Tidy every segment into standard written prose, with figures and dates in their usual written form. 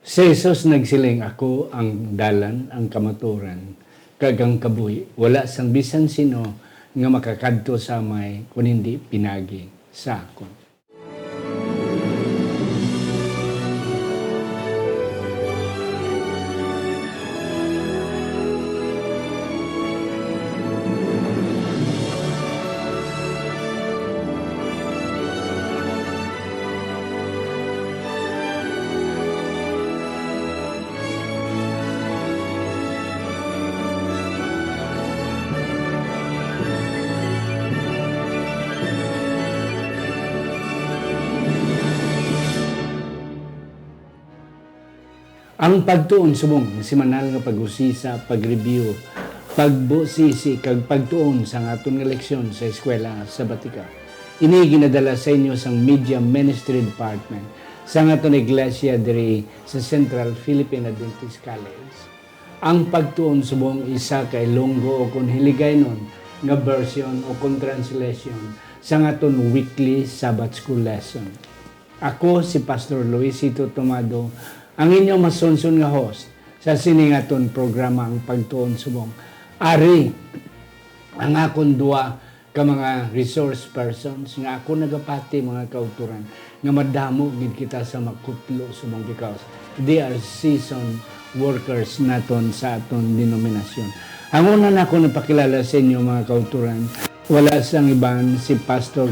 Si Jesus nagsiling, ako ang dalan, ang kamaturan, kagang kabuhi. Wala sang bisan sino nga makakadto sa may kung hindi pinagi sa akon. Ang pagtuon subong simanal nga pag-usisa, pag-review, pagbusisi kag pagtuon sa aton nga leksyon sa eskwela sa Batika. Ini ginadala sa inyo sang Media Ministry Department sa aton iglesia diri sa Central Philippine Adventist College. Ang pagtuon subong isa ka Ilonggo o kun Hiligaynon nga version o kun translation sa aton weekly Sabbath School lesson. Ako si Pastor Luisito Tomado, ang inyong masunsun nga host sa siningaton programa ang pagtuon subong. Ari, ang akong dua ka mga resource persons nga ako nagapati mga kauturan nga madamo gid kita sa makutlo subong because they are seasoned workers naton sa aton denominasyon. Ang una na ako napakilala sa inyo mga kauturan, wala sang iban si Pastor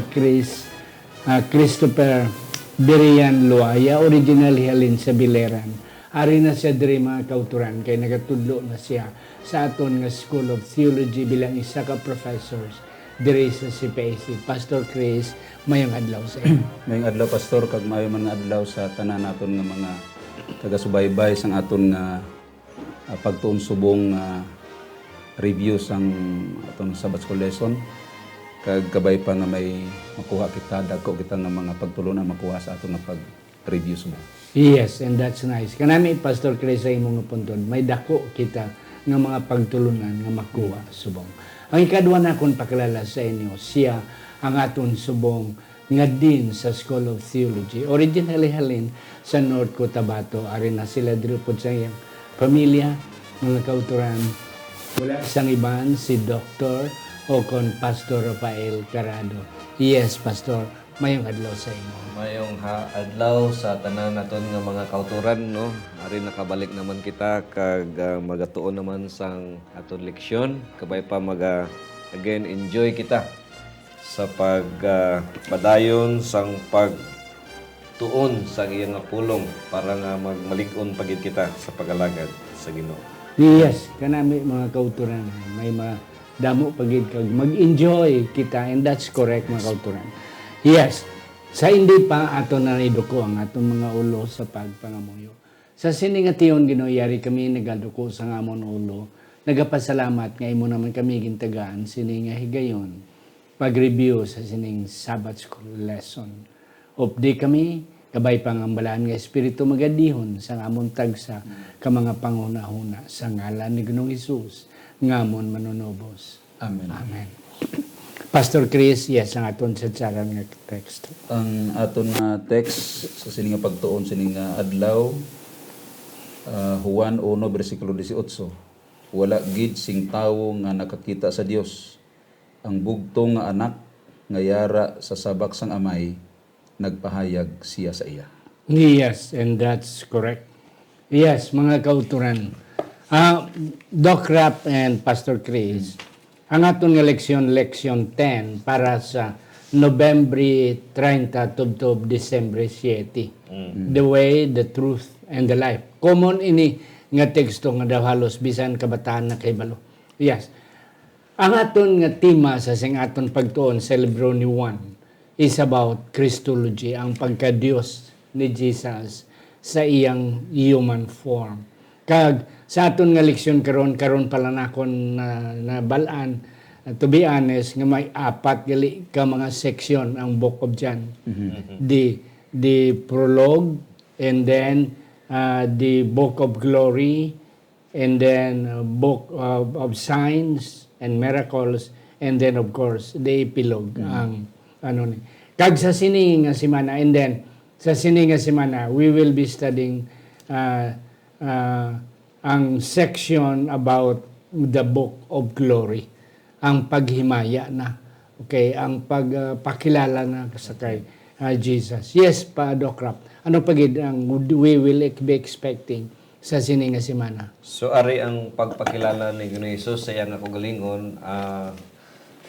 Christopher Berian Loaya, original halin sa Bileran. Ari na siya diri mga kauturan kay nagatudlo na siya sa aton nga School of Theology bilang isa ka professors diri sa CPAC. Pastor Chris, mayong adlaw sa iyo. Mayong adlaw pastor kag mayo man nga adlaw sa tanan naton nga mga taga-subaybay sang aton nga pagtuon subong review sang aton Sabbath School lesson. Kag kabay pa nga may makuha kita, dagko kita ng mga pagtulungan makuha sa ato nga pag-review subong. Yes, and that's nice. Kanami, Pastor Chris, sa imong puntod, may dako kita ng mga pagtulunan nga makuha subong. Ang ikadwa na akong pakilala sa inyo, siya ang aton subong nga din sa School of Theology. Originally halin sa North Cotabato. Ari na sila dito po sa iyang pamilya, mga kauturan. Wala sang iban si Dr. o kon Pastor Rafael Carado. Yes, Pastor, mayong adlaw sa inyo. Mayong adlaw sa tanan naton nga mga kauturan, no? Ari nakabalik naman kita kag magatuon naman sang aton leksyon. Kabay pa again enjoy kita sa padayon sang pagtuon sa iyang pulong para nga magmalig-on pagid kita sa pagalagad sa Ginoo. Yes, kanami mga kauturan, may damo pagid kag mag-enjoy kita, and that's correct mga kauturan. Yes, sa hindi pa ato na iduko ang aton mga ulo sa pagpangamuyo. Sa siningation Ginoo yari kami nagaduko sa ngamon ulo. Nagapasalamat nga imo naman kami gintagaan sini nga higayon pag-review sa sining Sabbath School lesson. Updi kami kabay pangambalaan nga espiritu magadihon sa ngamon tagsa ka mga panghuna-huna sa ngalan ni Ginoong Hesus ngamon manunobos. Amen. Amen. Pastor Chris, yes, ang aton sa tsaran nga text. Ang aton nga text sa sining nga pagtuon sining nga adlaw Juan 1 bersikulo 18. Wala gid sing tawo nga nakakita sa Dios. Ang bugtong nga anak nga yara sa sabak sang amay nagpahayag siya sa iya. Yes, and that's correct. Yes, mga kauturan. Doc Rap and Pastor Chris, ang aton nga leksyon 10 para sa November 30 tubtob December 7. The way, the truth, and the life. Common ini nga teksto nga daw halos bisan kabataan na kay balo. Yes. Ang aton nga tema sa sing aton pagtuon sa libro ni Juan is about Christology, ang pagka-Dios ni Jesus sa iyang human form. Kag sa aton nga leksyon karon pala nakon na balaan, to be honest, nga may apat gali ka mga section ang Book of John. The prologue, and then the Book of Glory, and then Book of Signs and Miracles, and then of course the epilogue. Ang ano ni kag sa sini nga semana, and then sa sini nga semana we will be studying ah, ang section about the book of glory, ang paghimaya na, okay, ang pagpakilala na sa kay Jesus. Yes, pa Doc Rap. Ano pagid ang we will be expecting sa sininga semana? So ari ang pagpakilala ni Ginoong Hesus sa iyang kagalingon,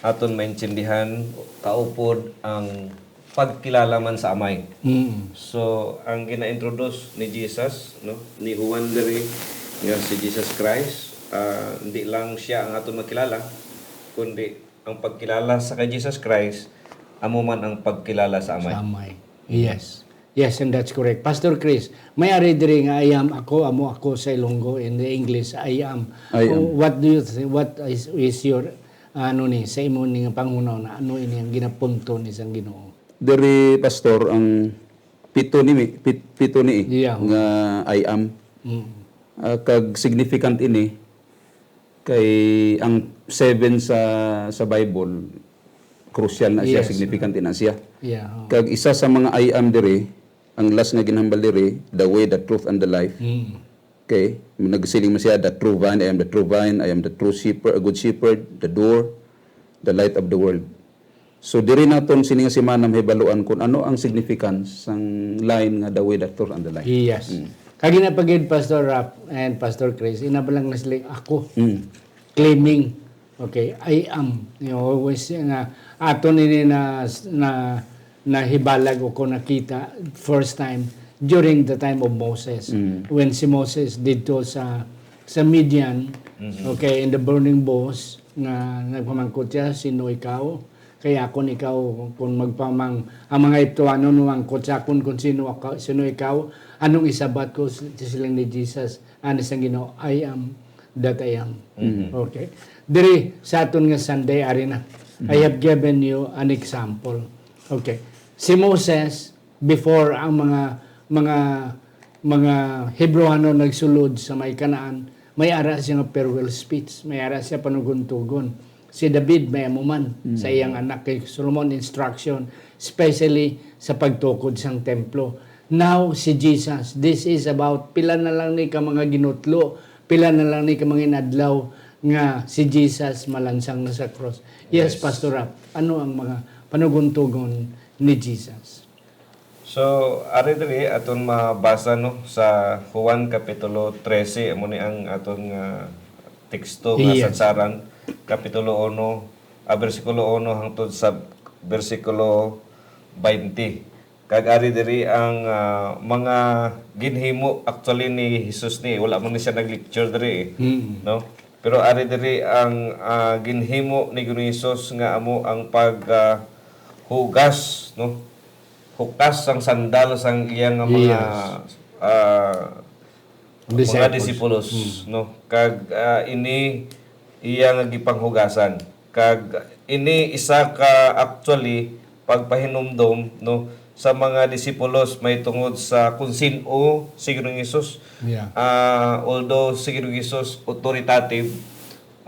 aton maintindihan kaupod ang pagkilala man sa Amay. So ang gina-introduce ni Jesus, no, ni Juan diri nga si Jesus Christ, hindi lang siya ang aton makilala, kundi ang pagkilala sa kay Jesus Christ amo man ang pagkilala sa Amay. Samay. Yes. Yes, and that's correct. Pastor Chris, may ari diri nga I am ako, amo ako sa Ilonggo, in the English I am. I am. What do you think, what is your ano ni sa imo ni nga pangunaw na ano ini ang ginapunto ni sang Ginoo? Diri pastor ang pito ni Yeah. nga I am. Kag significant ini kay ang 7 sa Bible crucial na siya, Yes. significant na siya. Yeah. Kag isa sa mga I am diri, ang last nga ginhambal diri, the way, the truth and the life. Okay, nagsiling mo siya, the true vine, I am the true vine, I am the true shepherd, a good shepherd, the door, the light of the world. So diri naton sining semana mahibaluan kung ano ang significance sang line nga the way, the truth and the life. Yes. Kagi na pagid Pastor Rap and Pastor Chris, inabalang na sila ako. Claiming, okay, I am. You know, always nga aton ini na hibalag o ko nakita first time during the time of Moses. When si Moses dito sa Midian, okay, in the burning bush, nga nagpamangkot siya, sino ikaw? Kaya kung ikaw, kung magpamang, ang mga ito, ano numangkot sa kung sino ikaw, anong isabat ko silang ni Jesus, ano sang Ginoo, I am that I am. Okay. Diri, sa aton nga Sunday, ari na. I have given you an example. Okay. Si Moses, before ang mga Hebreano nagsulod sa may Kanaan, may ara siya nga farewell speech, may ara siya panugon-tugon. Si David may amuman sa iyang anak kay Solomon instruction, especially sa pagtukod sang templo. Now si Jesus, this is about pila na lang ni ka mga ginutlo, pila na lang ni ka mga inadlaw nga si Jesus malansang na sa cross. Yes, Pastor Rap, ano ang mga panugon-tugon ni Jesus? So, ari diri aton mabasa no sa Juan kapitulo 13 amo ni ang aton teksto nga Yes. satsaran kapitulo 1 bersikulo 1 hangtod sa bersikulo 20. Kag ari diri ang mga ginhimo actually ni Jesus ni wala man ni siya nag-lecture diri no. Pero ari diri ang ginhimo ni Ginoong Hesus nga amo ang pag hugas no. Hukas sang sandal sang iyang mga mga disipulos no. Kag ini iya nga gipanghugasan. Kag ini isa ka actually pagpahinumdom no sa mga disipulos may tungod sa kung sino si Ginoong Hesus. Yeah. Although si Ginoong Hesus authoritative,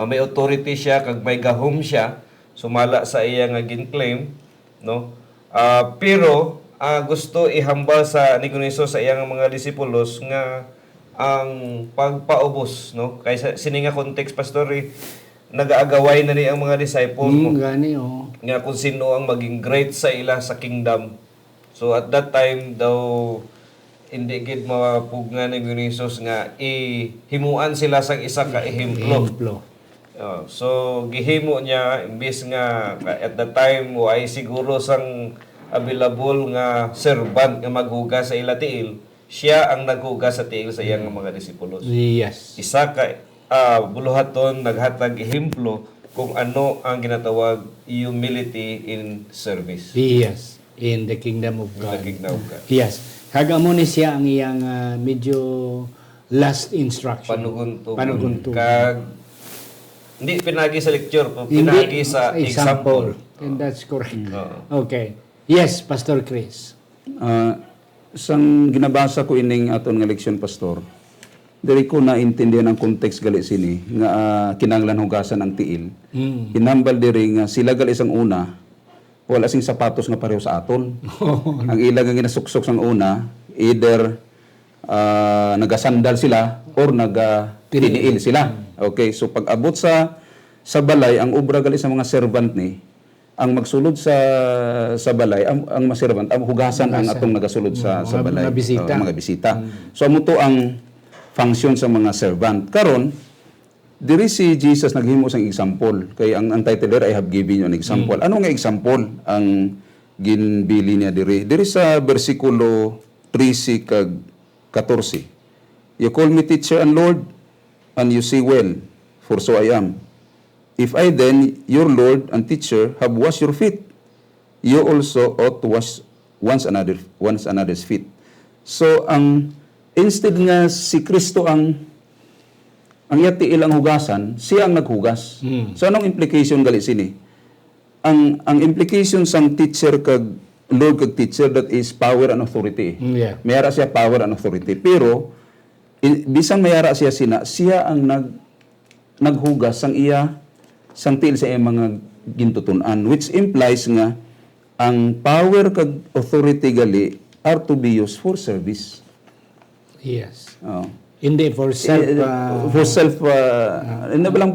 may authority siya kag may gahom siya sumala sa iya nga gin-claim no. Pero gusto ihambal sa ni Ginoong Hesus sa iyang mga disipulos nga ang pagpaubos no kay sini nga context pastor nagaagaway na ni ang mga disciples mo Gani, nga kung sino ang maging great sa ila sa kingdom. So at that time daw hindi gid mapugna ni Ginoong Hesus nga himuan sila sang isa ka ehemplo. So gihimo niya imbis nga at that time ay siguro sang available nga servant nga maghugas sa ila tiil, siya ang naghugas sa tiil sa iyang mga disipulos. Yes. Isa ka buluhaton naghatag ehemplo kung ano ang ginatawag humility in service. Yes. In the kingdom of God. The kingdom of God. Yes. Kagamo ni siya ang iyang medyo last instruction. Panuguntugon. Kag hindi pinagi sa lecture, pinagi sa example. And that's correct. Oo. Okay. Yes, Pastor Chris. Sang ginabasa ko ining aton nga leksyon pastor, diri ko naintindihan ang context gali sini nga kinahanglan hugasan ang tiil. Hinambal diri nga sila gali isang una wala sing sapatos nga pareho sa aton. Ang ilang nga ginasuksok sang una either nagasandal sila or tiniil sila. Okay, so pag abot sa balay, ang obra gali sa mga servant ni, ang magsulod sa balay, ang mga servant, ang hugasan ang atong nagasulod sa balay. Mga bisita. Mga bisita. So amo to ang function sa mga servant. Karon, diri si Jesus naghimo sang example. Kay ang title there, I have given you an example. Ano nga example ang ginbili niya diri? Diri sa bersikulo 13 kag 14. You call me teacher and Lord, and you say well, for so I am. If I then, your Lord and teacher, have washed your feet, you also ought to wash once another's feet. So instead nga si Kristo ang yati ilang hugasan, siya ang naghugas. So anong implication gali sini? Ang implication sang teacher kag Lord kag teacher, that is power and authority. Yeah. Mayara siya power and authority. Pero bisan mayara siya siya ang naghugas sang sang tiil sa iyang mga gintutunan, which implies nga ang power kag authority gali are to be used for service. Yes. Oh. Hindi for self Hindi ba lang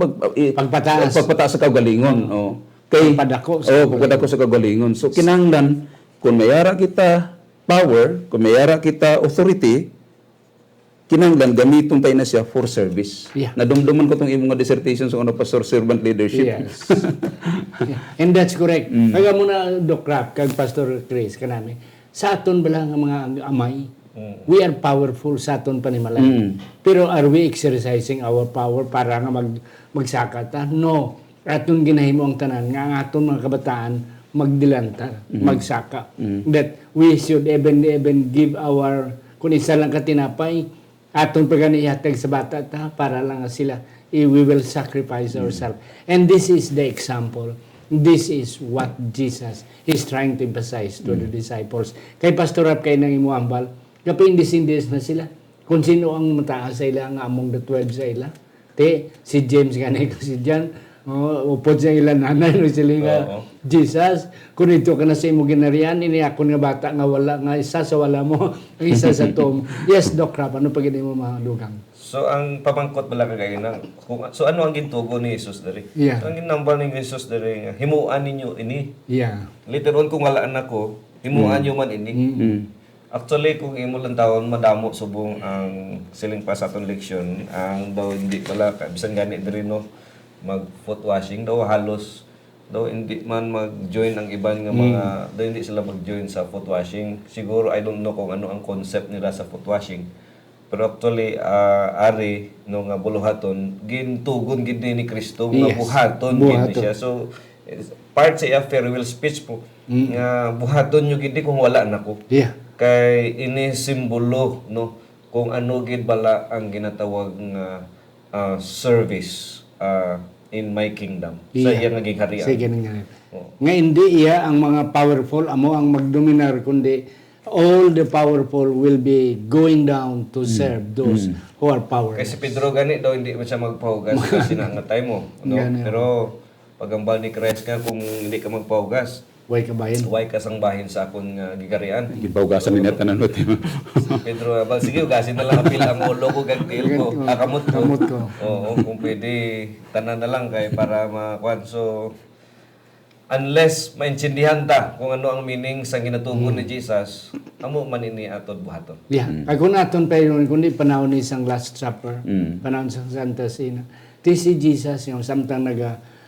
pagpataas sa kagalingon. Pagpadako pagpadako sa kagalingon. So kinahanglan kung mayara kita power, kung mayara kita authority, kinahanglan gamiton tayo na siya for service. Yeah. Nadumduman ko tong imong dissertation sa pastor servant leadership. Yes. And that's correct. Kaya muna, Doc Rap, kag Pastor Chris, kanami, sa aton bala nga mga amay, we are powerful sa aton panimalay. Pero are we exercising our power para nga magsakata? No. Aton ginahimo ang tanan nga ang aton mga kabataan magdilantar, magsaka. That we should even give our, kung isa lang katinapay, aton paganihatag sa bata ta para lang sila we will sacrifice ourselves. And this is the example. This is what Jesus is trying to emphasize to the disciples. Kay Pastor Rap kay nang imuambal, kaping disindis na sila. Kung sino ang mataas sa ila, nga among the 12 sa ila. Si James ganay ko si John, upod sa ilan nanay no sila nga Jesus, kung ito ka na sa imo ginarian, ini ako nga bata nga wala, nga isa sa wala mo, ang isa sa tom. Yes, Doc Rap, ano pag mo madugang? So ang pamangkot bala kagay nang so ano ang gintugo ni Jesus diri? Yeah. So, ang ginambal ni Jesus diri nga himuan ninyo ini. Yeah. Later on kung wala na ko, himuan nyo man ini. Actually kung imo lang taon madamo subong ang siling pa sa aton leksyon, ang daw hindi pala bisan gani diri no mag foot washing daw halos daw hindi man mag-join ang iban nga mga daw hindi sila mag-join sa foot washing. Siguro I don't know kung ano ang concept nila sa foot washing. Pero actually ari no nga buluhaton gintugon gid ni Kristo nga buhaton gid siya. So part sa iya farewell speech po nga buhaton nyo gid kung wala na ko. Yeah. Kay ini simbolo no kung ano gid bala ang ginatawag nga service in my kingdom. Sa iya nga gigharian. Sige nga. Nga hindi iya ang mga powerful amo ang magdominar kundi all the powerful will be going down to serve those who are powerless. Kasi Pedro gani daw hindi man siya magpahugas kasi nangatay mo no. Pero pagambal ni Christ ka kung hindi ka magpahugas, way kabayan. way ka sang bahin sa akong gigarian. Gipaugasan ni tanan mo. Pedro, sige, ugasin na lang apil ang ulo ko, gagtil ko, kamot ko. Kamot ko. Oo, kung pwede, tanan na lang kay para makuan. So, unless maintindihan ta kung ano ang meaning sa ginatugon ni Jesus, amo man ini atod buhaton. Yeah. Kung naton pa yun, kundi panahon ni isang Last Supper, panahon sa Santa Cena, di si Jesus yung samtang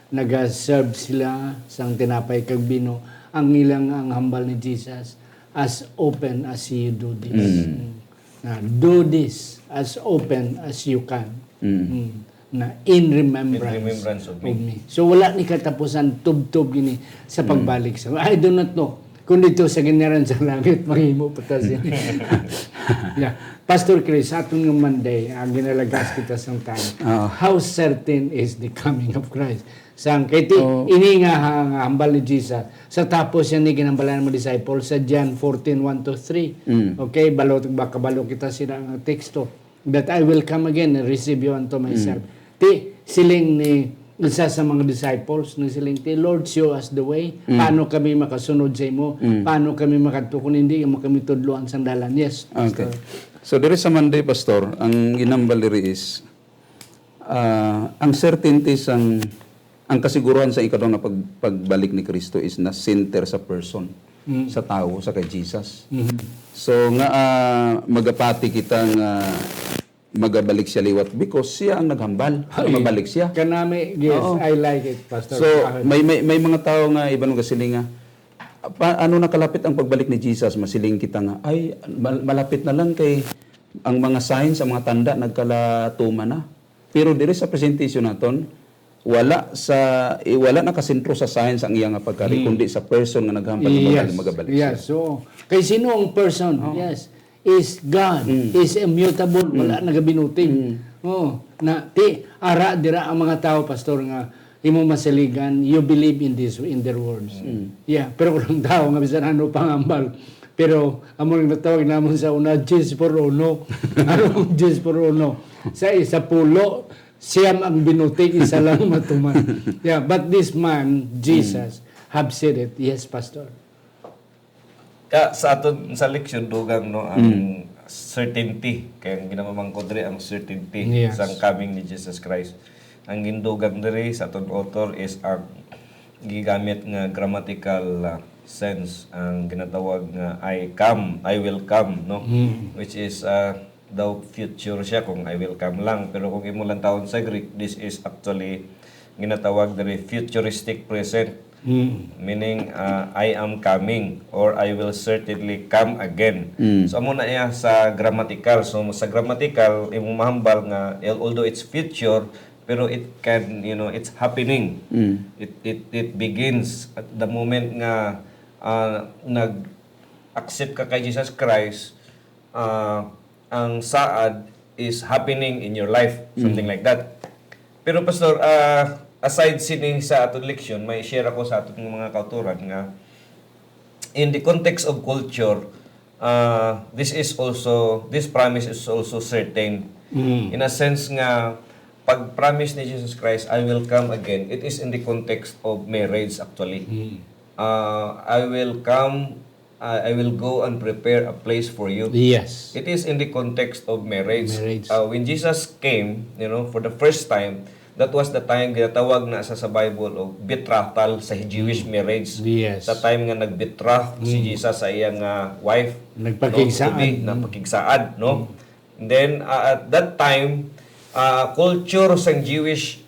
naga-serve sila sang tinapay kag bino, ang ilang ang hambal ni Jesus, as open as you do this. Na do this as open as you can. Na in remembrance of me. So wala ni katapusan tub-tub gini sa pagbalik sa. I do not know kung dito sa ginaran sa langit mahimo patas ini. Yeah. Pastor Chris, atong nga Monday, ang ginalagas kita sa time. How certain is the coming of Christ? Sang kay ini nga hambal ni Jesus. Sa tapos yan ni ginambalan mo disciples sa John 14:1-3. Okay, kabalo kita sila ang teksto that I will come again and receive you unto myself. Siling ni isa sa mga disciples ng silingti, Lord, show us the way. Paano kami makasunod sa imo? Paano kami makatuko hindi kami tudloan sa dalan? Yes. Okay. So there is a Monday, Pastor, ang ginambal diri is ang certainty ang kasiguruhan sa ikaw na pagbalik ni Kristo is na center sa person, sa tao, sa kay Jesus. So nga magapati kita nga magabalik siya liwat because siya ang naghambal, mabalik siya. Kanami, yes, I like it, Pastor. So may mga tao nga iban nga silinga ano nakalapit ang pagbalik ni Jesus, masiling kita nga ay malapit na lang kay ang mga signs, ang mga tanda nagkalatuma na. Pero diri sa presentation naton wala nakasentro sa science ang iyang pagkari kundi sa person nga naghambal magabalik. Yes. So kay sino ang person? Yes. Is God. Is immutable. Wala nagabinuting. Na ara dira ang mga tao, Pastor, nga imo masaligan, you believe in their words. Yeah, pero kung tao nga bisan ano pangambal. Pero amo nang natawag namon sa una 10 por 1. Ano 10 por 1? Sa isa pulo siyam ang binuting, isa lang matuman. Yeah, but this man, Jesus, have said it. Yes, Pastor. Sa aton sa leksyon dugang no ang certainty kay ang ginamamang ko diri ang certainty sa coming ni Jesus Christ. Ang gindugang diri sa aton author is ang gigamit nga grammatical sense ang ginatawag nga I will come no, which is daw future siya kung I will come lang, pero kung imo lang tawon sa Greek, this is actually ginatawag diri futuristic present. Meaning I am coming or I will certainly come again. So amo na iya sa grammatical. So sa grammatical imong mahambal nga although it's future pero it can it's happening. It begins at the moment nga nag-accept ka kay Jesus Christ, ang saad is happening in your life, something like that. Pero Pastor, aside sining sa atong leksyon, may share ako sa atong mga kauturan nga in the context of culture, this promise is also certain. In a sense nga pag promise ni Jesus Christ, I will come again, it is in the context of marriage actually. I will come, I will go and prepare a place for you. Yes. It is in the context of marriage. When Jesus came, for the first time, that was the time ginatawag na sa Bible of betrothal sa Jewish marriage. Yes. Sa time nga nagbetroth si Jesus sa iyang wife, nagpakigsaad, no? And then at that time, culture sa Jewish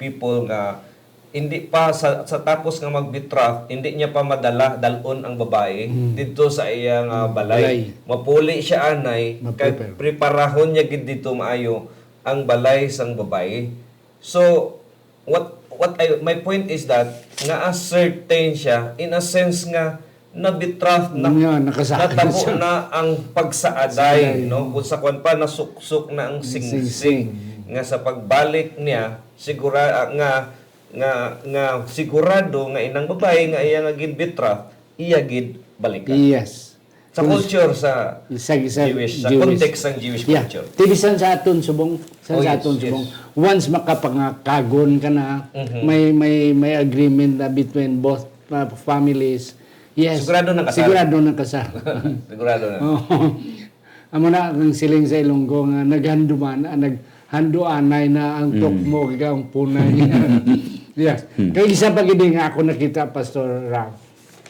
people nga hindi pa sa tapos nga magbetroth, hindi niya pa dalon ang babae dito sa iyang balay. Mapuli siya anay, kay preparahon niya gid dito maayo ang balay sang babae. So my point is that nga certain siya in a sense nga na-betroth na natabo na ang pagsaaday, no? Kung sa kwan pa nasuksok na ang singsing nga sa pagbalik niya sigurado nga inang babae nga iya nga gid betroth, iya gid balikan. Yes. Sa culture sa Jewish, sa context ng Jewish culture. Tibisan sa aton subong, once makapangkagon ka na, may agreement na between both families. Yes. Sigurado na kasal. Sigurado na. Amo na ang siling sa Ilonggo nga naghanduanay na ang tukmo ang punay niya. Yes. Kaya isa pa gid nga ako nakita, Pastor Ralph.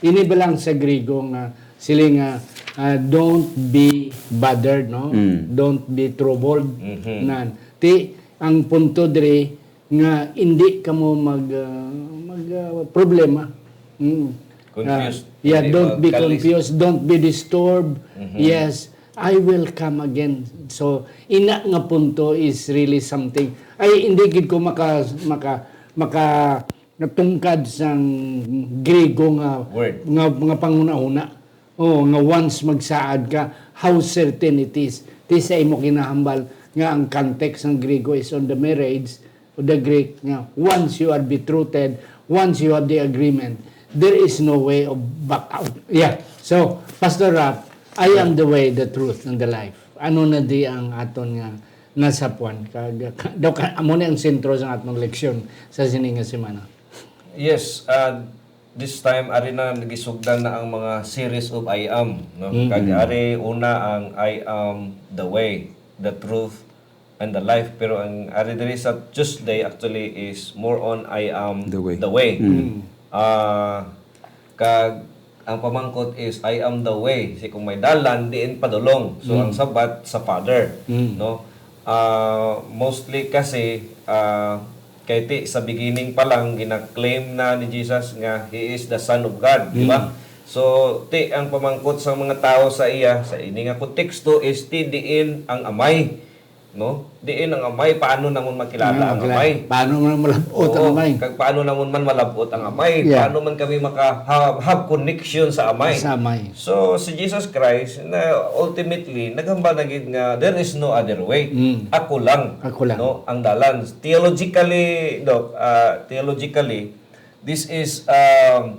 Ini lang sa Griego nga siling don't be bothered, no? Don't be troubled. Ang punto diri nga hindi ka mo mag problema. Confused. Don't be confused, don't be disturbed. Yes, I will come again. So ina nga punto is really something. Ay hindi gid ko maka natungkad sang Griego nga word nga panguna-una. Nga once magsaad ka, how certain it is. Di sa imo kinahambal nga ang context ng Griego is on the marriage of the Greek nga once you are betrothed, once you have the agreement, there is no way of back out. Yeah. So, Pastor Rap, I am the way, the truth, and the life. Ano na di ang aton nga nasa puwan. Dok, amo na ang sentro sa atong leksyon sa sininga semana. Yes, this time ari na nagisugdan na ang mga series of I am, no? Kag ari una ang I am the way, the truth and the life, pero ang ari diri sa Tuesday actually is more on I am The way. Kag ang pamangkot is I am the way. Si kung may dalan diin padulong. So ang sabat sa Father, no? Mostly kasi kay ti sa beginning pa lang gina-claim na ni Jesus nga he is the Son of God, di ba? So ti ang pamangkot sa mga tao sa iya sa ini nga konteksto is ti diin ang amay, no? Diin ang amay, paano namon makilala ang amay? Paano man malabot ang amay? Kag paano namon man malabot ang amay? Yeah. Paano man kami have connection sa amay? Sa amay. So si Jesus Christ na ultimately naghamba na gid nga there is no other way. Ako lang. Ako lang. No, ang dalan. Theologically, Doc, theologically this is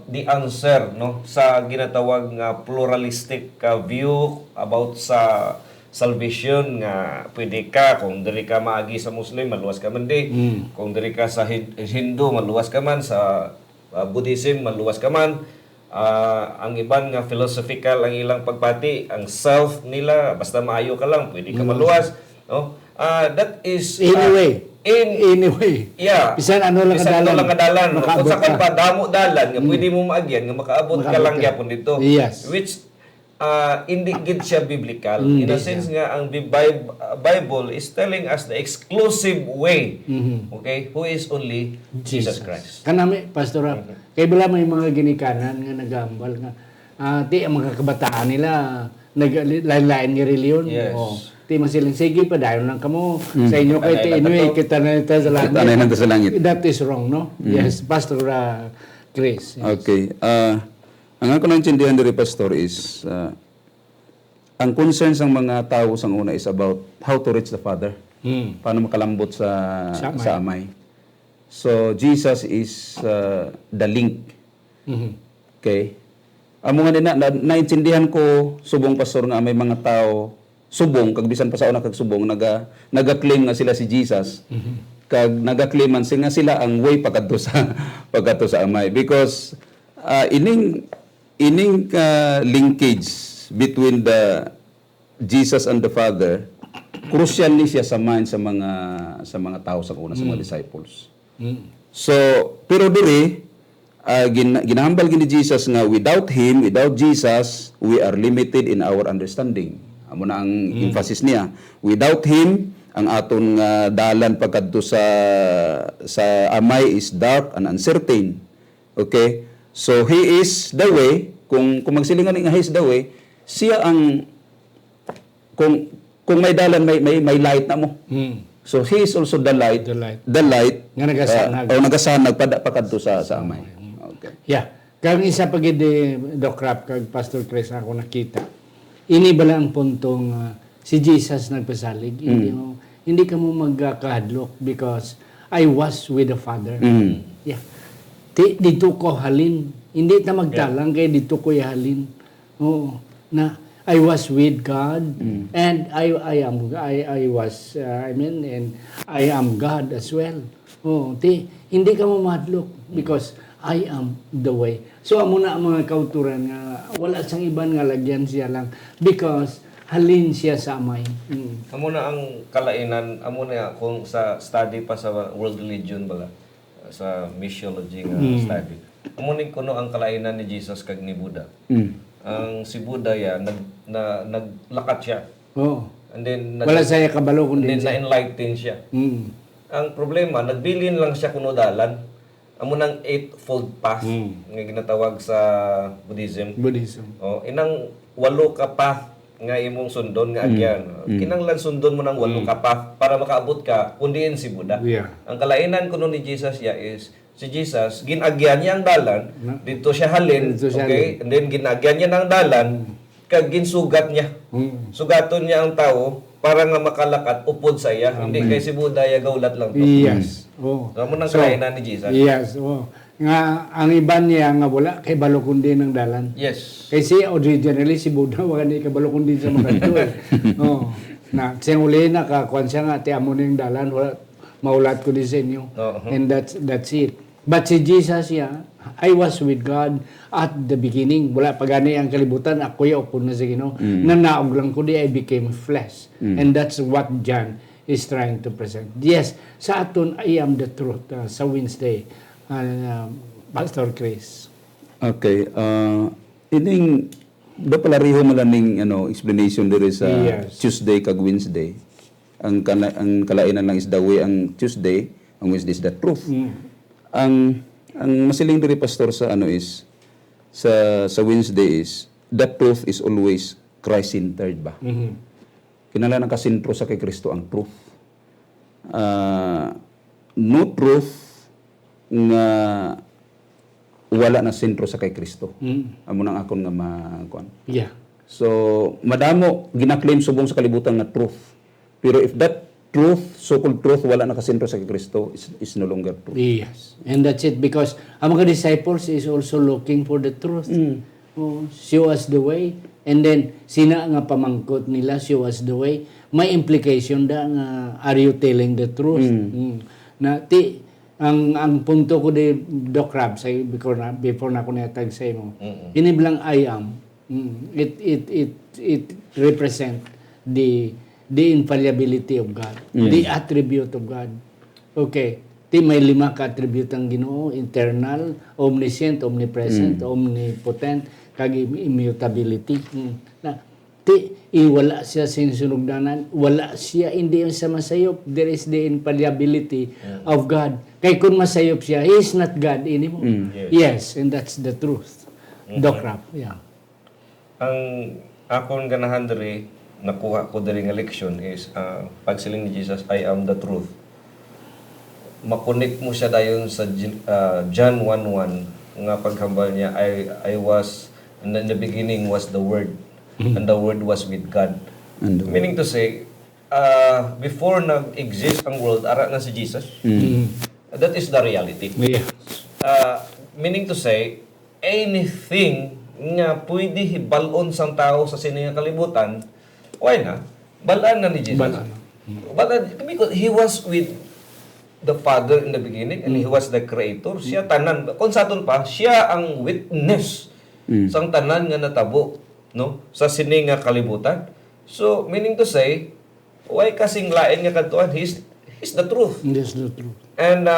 the answer, no, sa ginatawag nga pluralistic view about sa salvation nga pwede ka kung diri ka maagi sa Muslim maluwas ka man di, kung diri ka sa Hindu maluwas ka man, sa Buddhism maluwas ka man. Ang iban nga philosophical ang ilang pagpati, ang self nila basta maayo ka lang pwede ka maluwas, no? That is Anyway. yeah, Bisan ano lang bisan ano lang kadalan, no? Kung makaabot sa kan ka. pa damo dalan nga pwede mo maagyan nga makaabot ka Makaabot lang ka. gyapon dito, Yes. which hindi gid siya biblical. In a sense nga ang Bible is telling us the exclusive way, okay, who is only Jesus Christ. Kanami, Pastor Rap, kay bala may mga ginikanan nga nagambal nga ti ang mga kabataan nila naglain-lain nga reliyon. Yes. Ti masiling sige pa dayon lang kamo sa inyo kay ti inuwi kita na ita sa langit. Kita na nito sa langit. That is wrong, no? Yes, Pastor Chris. Okay. Ang ako naintindihan diri pastor is ang concern sang mga tao sang una is about how to reach the Father. Paano makalambot sa amay. So Jesus is the link. Okay? Amo nga na naintindihan ko subong pastor nga may mga tao subong kag bisan pa sa una kag subong naga-claim nga sila si Jesus. Kag naga-claiman nga sila ang way pagkadto sa amay because ining linkage between the Jesus and the Father crucial ni siya sa mind sa mga tao sa una sa mga disciples. So pero diri ginahambal gini Jesus nga without him, without Jesus, we are limited in our understanding. Amo na ang emphasis niya. Without him, ang aton nga dalan pagkadto sa amay is dark and uncertain. Okay? So he is the way. Kung magsilingan nga he is the way, siya ang kung may dalan may light na mo. So he is also the light. The light. Nga nagasanag. nagasanag pagkadto sa amay. Okay. Yeah. Kag isa pa gid Doc Rap kag Pastor Chris ako nakita. Ini bala ang puntong si Jesus nagpasalig. Hindi ka mo magkahadlok because I was with the Father. Yeah. Dito ko halin. Hindi ta magtalang kay dito ko halin. Oo. Na I was with God and I was and I am God as well. Oh, hindi ka mo mahadlok because I am the way. So amo na ang mga kauturan nga wala sang iban nga lagyan siya lang because halin siya sa amay. Amo na ang kalainan, amo na kung sa study pa sa world religion bala, sa missiology nga study. Amo ni kuno ang kalainan ni Jesus kag ni Buddha. Ang si Buddha ya naglakat siya. Oh. And then Wala saya kabalo kundi na-enlighten siya. Ang problema, nagbilin lang siya kuno dalan. Amo nang eightfold path nga ginatawag sa Buddhism. Oh, inang 8 ka path nga imong sundon nga agyan. Kinanglan sundon mo ng 8 ka path para makaabot ka kundiin si Buddha. Yeah. Ang kalainan kuno ni Jesus ya is si Jesus ginagyan niya ang dalan, dito siya halin, okay? And then ginagyan niya ng dalan, kag ginsugat niya. Sugaton niya ang tao para nga makalakat upod sa iya. Hindi kay si Buddha ya gaulat lang to. Yes. Oh. Amo nang kalainan ni Jesus. Yes. Oh. Nga ang iban niya nga wala kay balo kundi ng dalan. Yes. Kasi originally si Buddha wala ni kabalo kundi sa mga ito. Oh. Na siyang uli nakakuan siya nga, ti amo ning dalan, wala, maulat ko din sa inyo. And that's it. But si Jesus, I was with God at the beginning. Wala pa gani ang kalibutan, ako yung na sa Ginoo. Nanaog lang ko di, I became flesh. And that's what John is trying to present. Yes, sa aton, I am the truth. Sa Wednesday, Pastor Chris. Okay. Ining do pala riho malaning explanation diri sa Yes. Tuesday kag Wednesday. Ang kalainan lang is the way ang Tuesday, ang Wednesday is the truth. Ang masiling diri pastor sa is sa Wednesday is the truth is always Christ-centered ba. Kinahanglan ang kasentro sa kay Kristo ang truth. No truth nga wala na sentro sa kay Kristo. Amo nang akon nga makuan. Yeah. So, madamo ginaklaim subong sa kalibutan nga truth. Pero if that truth, so-called truth, wala nakasentro sa kay Kristo, is no longer truth. Yes. And that's it because ang mga disciples is also looking for the truth. Show us the way. And then, sina nga pamangkot nila, show us the way. May implication da nga, are you telling the truth? Na, ang punto ko di, Doc Rab, say, before na ako natag sa imo, iniblang I am. It represent the infallibility of God, the attribute of God. Okay, may 5 ka-attribute ang Ginoo: internal, omniscient, omnipresent, omnipotent, kag immutability. Na wala siya sinsunugdanan, wala siya hindi sa masayop. There is the infallibility of God. Kay kung masayop siya, He is not God anymore. Yes, and that's the truth. Doc Rap, yeah. Ang akong ganahan diri nakuha ko diri nga leksyon is pagsiling ni Jesus, I am the truth. Makonek mo siya dayon sa John 1:1 nga paghambal niya, I was in the beginning was the word and the word was with God. Meaning to say, before nag-exist ang world, ara na si Jesus. That is the reality. Yeah. Meaning to say, anything nga pwede hibalon sang tao sa sining kalibutan, why na? Balaan na ni Jesus. Balaan. Because He was with the Father in the beginning and He was the Creator. Siya tanan. Kung satol pa, siya ang witness sang tanan nga natabo, no, sa sining nga kalibutan. So, meaning to say, why kasing lain nga kadtuan? He's the truth. That's the truth. And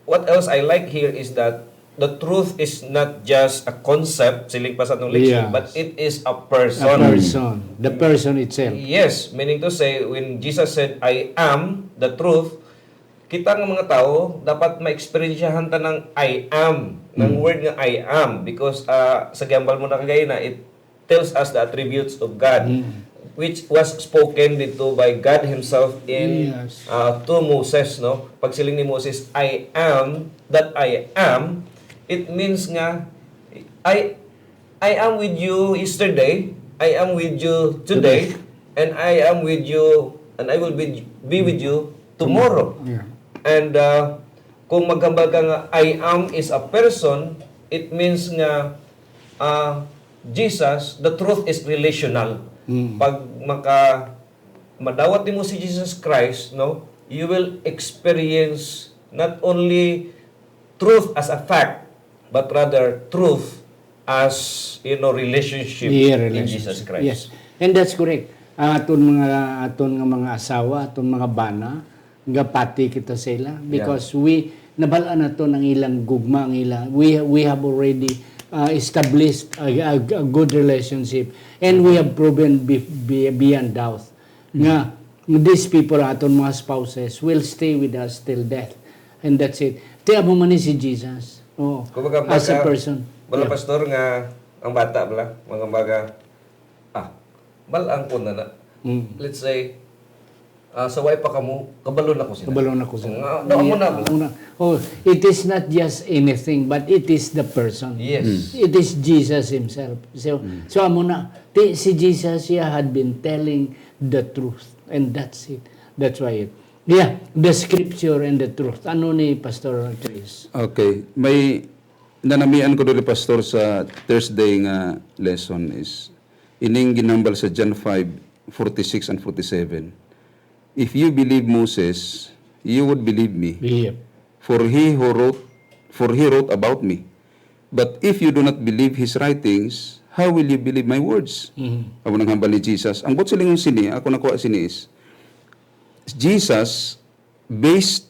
what else I like here is that the truth is not just a concept, siling pa sa itong leksyon, Yes. but it is a person. A person. The person itself. Yes, meaning to say, when Jesus said, I am the truth, kita ng mga tao, dapat ma-experiensyahan ta ng I am, ng word nga I am, because sa gambal mo na kagaya na, it tells us the attributes of God, which was spoken dito by God Himself in Yes. to Moses, no? Pagsiling ni Moses, I am that I am, it means nga, I am with you yesterday, I am with you today, and I am with you, and I will be with you tomorrow. Yeah. And kung maghambal ka nga, I am is a person, it means nga, Jesus, the truth is relational. Pag madawat mo si Jesus Christ, no, you will experience not only truth as a fact, but rather truth as, relationship Yeah, in Jesus Christ. Yes. And that's correct. Aton nga mga asawa, aton mga bana, nga pati kita sila because we nabalaan nato ng ilang gugma ang ilang we have already established a good relationship and we have proven beyond doubt nga these people, aton mga spouses, will stay with us till death, and that's it. Tiya mo man ni si Jesus, Kumbaga, as a person. Bala pastor nga ang bata bala, mga baga balaan ko na. Let's say sa way pa kamo, kabalo na ko sila. Kabalo na ko sila. Doon mo na bala. It is not just anything, but it is the person. Yes. It is Jesus Himself. So amo na, si Jesus, siya had been telling the truth. And that's it. That's why it. Yeah, the scripture and the truth. Ano ni Pastor Chris? Okay. May nanamian ko dito, Pastor, sa Thursday nga lesson is ining ginambal sa John 5, 46 and 47. If you believe Moses, you would believe me, Yep. for he wrote about me. But if you do not believe his writings, how will you believe my words? Amo nang hambal ni Jesus. Ang bot silingon sini, ako nakuha sini is, Jesus based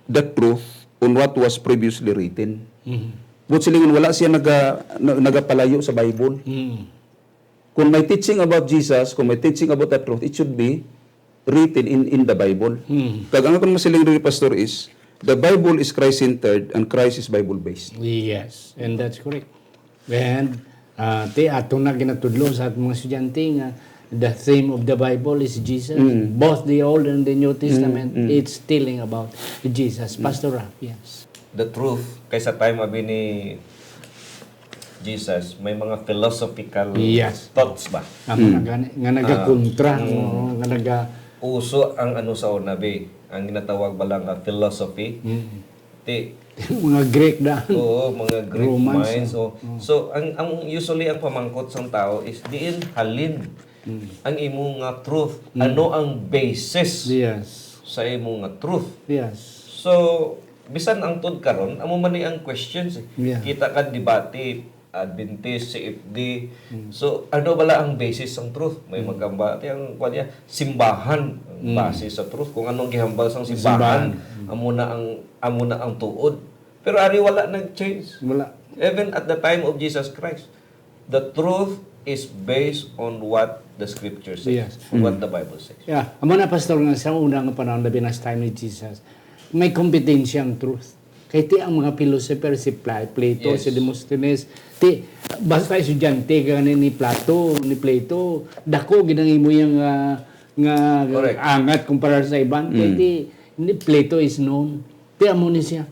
the truth on what was previously written. Bot silingon, wala siya nagapalayo sa Bible. Kung may teaching about Jesus, kung may teaching about the truth, it should be written in the Bible. Kag ang akong masiling rin, Pastor, is, the Bible is Christ-centered and Christ is Bible-based. Yes, and that's correct. And ti ato na ginatudlo sa atong mga estudyante nga the theme of the Bible is Jesus. Both the Old and the New Testament, it's telling about Jesus. Pastor Rap, yes. The truth, kaysa time abi ni Jesus, may mga philosophical Yes. thoughts ba? Nga nagakontra, nga naga... Uso ang ano sa una, be, ang ginatawag ba lang philosophy. Ti, mga Greek na. oo, mga Greek Romans, minds. So, ang usually ang pamangkot sa tao is diin halin ang imo nga truth. Ano ang basis Yes. sa imo nga truth? Yes. So, bisan ang tud karon, amo man ni ang questions. Yeah. Kita ka debate, Adventist, CFD. So, ano bala ang basis ng truth? May magamba ang kanya simbahan ang basis sa truth. Kung anong gihambal sa simbahan, amo na ang tuod. Pero ari wala nag-change. Wala. Even at the time of Jesus Christ, the truth is based on what the scripture says, Yes. what the Bible says. Yeah. Amo na, Pastor, nga sa unang panahon, labi na sa time ni Jesus, may kompetensya ang truth. Kaya ti ang mga philosopher, si Plato, Yes. si Demosthenes, ti basta estudyante ganin ni Plato, dako ginangimo yung nga Correct. angat kumpara sa iban. Kaya ti ni Plato is known. Ti amo ni siya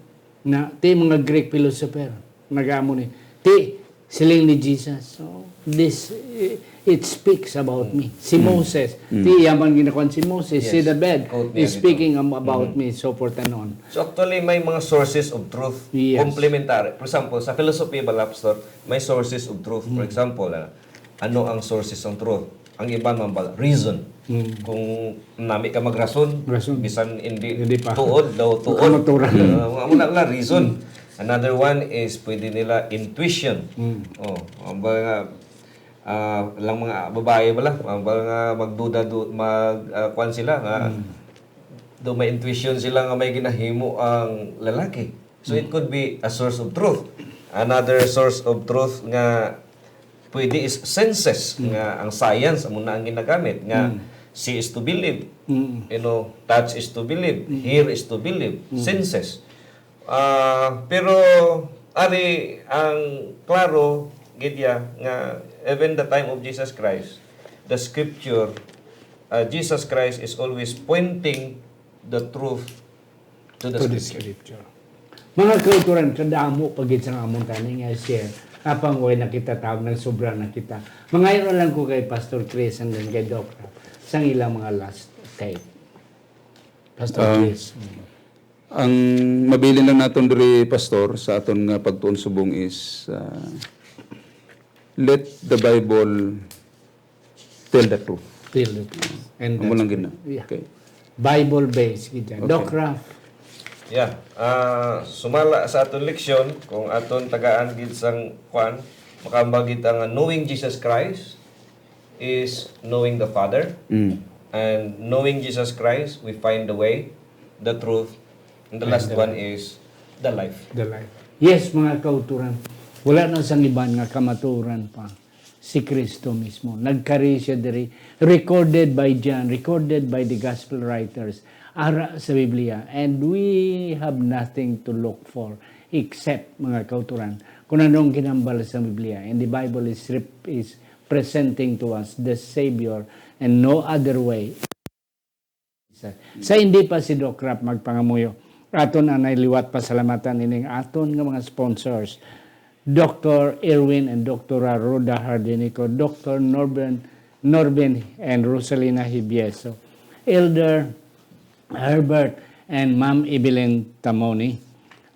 na ti mga Greek philosopher nagamo ni ti siling ni Jesus. So this it speaks about me. Si Moses, ti yaman ginakuan si Moses, Yes. see the bed Quote niya is dito. speaking about me, so forth and on. So actually, may mga sources of truth, Yes. complementary. For example, sa philosophy ba, Pastor, may sources of truth. For example, ano ang sources ng truth? Ang iba naman reason. Kung nami ka magrason, Rason. bisan hindi pa. tuod, daw tuod. Kamaturan. Muna lang, reason. Another one is pwede nila intuition. Ang mga lang mga babae ba lang, mga magduda, kuan sila nga do may intuition sila nga may ginahimo ang lalaki. So it could be a source of truth. Another source of truth nga pwede is senses nga ang science amo na ang ginagamit nga see is to believe. Touch is to believe, hear is to believe, senses. Pero ari ang klaro gidya nga even the time of Jesus Christ, the scripture, Jesus Christ is always pointing the truth to the scripture. Mga kauturan, kadamo pagit sa among taning nga share. Kapang way nakita tawag ng sobra nakita. Mga lang ko kay Pastor Chris and then kay Doc Rap sa ilang mga last tape. Pastor Chris. Ang mabilin lang naton diri, Pastor, sa aton nga pagtuon subong is let the Bible tell the truth. Tell the truth. And Amo lang gina. Yeah. Okay. Bible-based. Okay. Doc Rap. Yeah. Sumala sa aton leksyon, kung aton tagaan gid sang kwan, makambagit ang knowing Jesus Christ is knowing the Father. And knowing Jesus Christ, we find the way, the truth, and the last one is the life. The life. Yes, mga kauturan. Wala na sang iban nga kamaturan pa. Si Kristo mismo. Nagkari siya diri. Recorded by John. Recorded by the gospel writers. Ara sa Biblia. And we have nothing to look for except, mga kauturan, kung anong ginambal sa Biblia. And the Bible is presenting to us the Savior and no other way. Sa hindi pa si Doc Rap magpangamuyo, aton anay liwat pasalamatan ining aton nga mga sponsors, Dr. Erwin and Dr. Rhoda Hardinico, Dr. Norben and Rosalina Hibieso, Elder Herbert and Ma'am Evelyn Tamoni,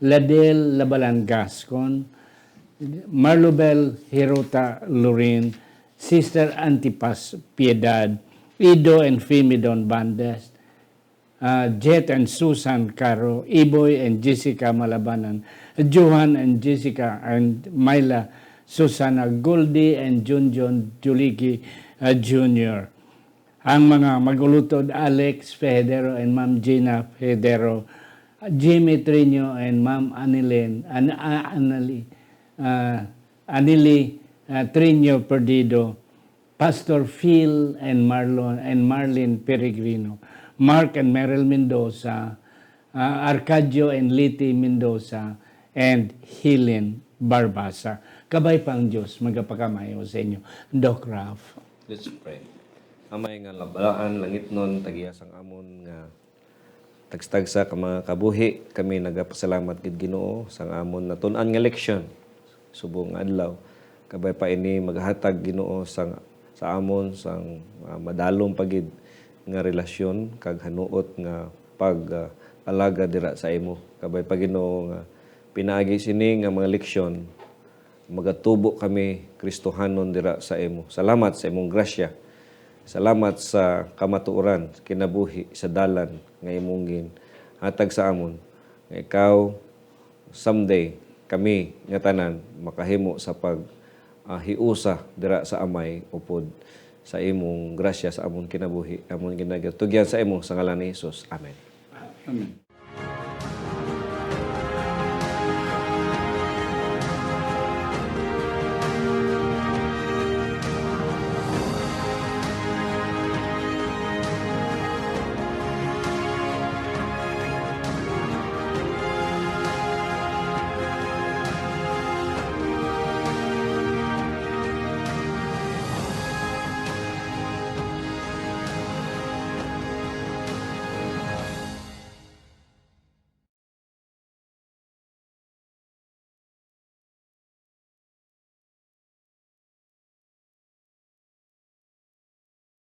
Ladel Labalan Gascon, Marlobel Hirota Lorin, Sister Antipas Piedad, Ido and Femidon Bandes, Jet and Susan Caro, Iboy and Jessica Malabanan, Johan and Jessica and Myla, Susana Goldie and Junjun Juliki Jr. Ang mga magulutod, Alex Federo and Ma'am Gina Federo, Jimmy Trino and Ma'am Anili Trino Perdido, Pastor Phil and Marlene Peregrino, Mark and Meryl Mendoza, Arcadio and Liti Mendoza, and Helen Barbasa. Kabay pang Diyos, magapakamayo sa inyo. Doc Raf. Let's pray. Amay nga labalaan, langit nun, tagias ang amon nga tagstagsa ka mga kabuhi. Kami nagapasalamat gid Ginoo sang amon natun-an nga leksyon. Subong adlaw. Kabay pa ini maghatag Ginoo sa amon sang madalong pagid nga relasyon kag hanuot nga pag-alaga dira sa imo. Kabay pa Ginoo nga pinaagi sini nga mga leksyon magatubo kami Kristohanon dira sa imo. Salamat sa imong grasya. Salamat sa kamatuoran, kinabuhi, sa dalan nga imong hatag sa amon. Nga ikaw someday kami nga tanan makahimo sa hiusa dira sa amay upod sa imong grasya sa amon kinabuhi, amon ginagtugyan sa imo sa ngalan ni Hesus. Amen. Amen.